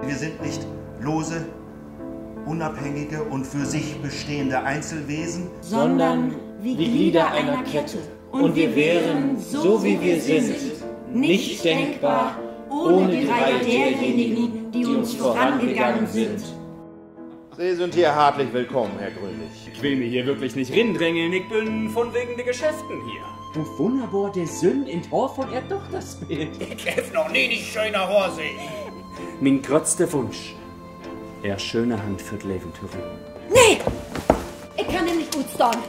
Wir sind nicht lose, unabhängige und für sich bestehende Einzelwesen, sondern wie Glieder einer Kette. Und wir wären, so wie wir sind, nicht denkbar ohne die Reihe derjenigen, die uns vorangegangen sind. Sie sind hier herzlich willkommen, Herr Grünlich. Ich will mir hier wirklich nicht rindrängeln, ich bin von wegen der Geschäften hier. Und wunderbar der Sünn in Tor von er doch das Bild. Ich hef noch nie die schöne Hose. Mein größter Wunsch, er schöne Hand für das Leben zu rühren. Nee! Ich kann ihn nicht gut stehen.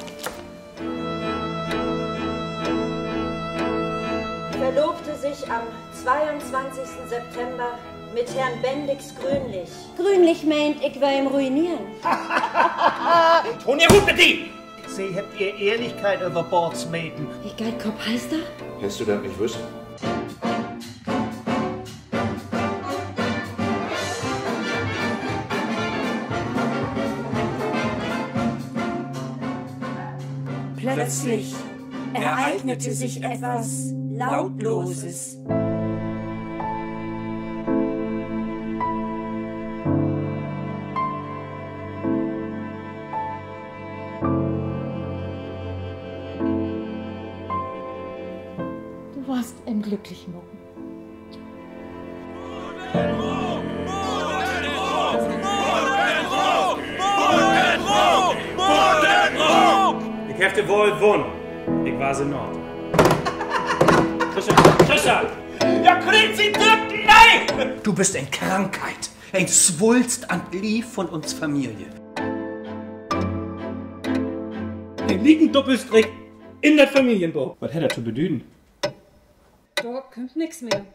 Verlobte sich am 22. September mit Herrn Bendix Grünlich. Grünlich meint, ich will ihn ruinieren. Tun ihr gut mit ihm! Sie habt ihr Ehrlichkeit über Bord smeten. Wie Geldkopf heißt er? Hättest du das nicht wissen? Plötzlich ereignete sich etwas Lautloses. Du warst ein glücklicher Morgen. Ich hefte wohl wohnen. Ich war in Nord. Trisha! Ja, kriegt sie drücken! Nein! Du bist eine Krankheit, ein Zwulst an Lieb von uns Familie. Ein liegen Doppelstrick in der Familienbau. Was hätte er zu bedüden? Da kommt nix mehr.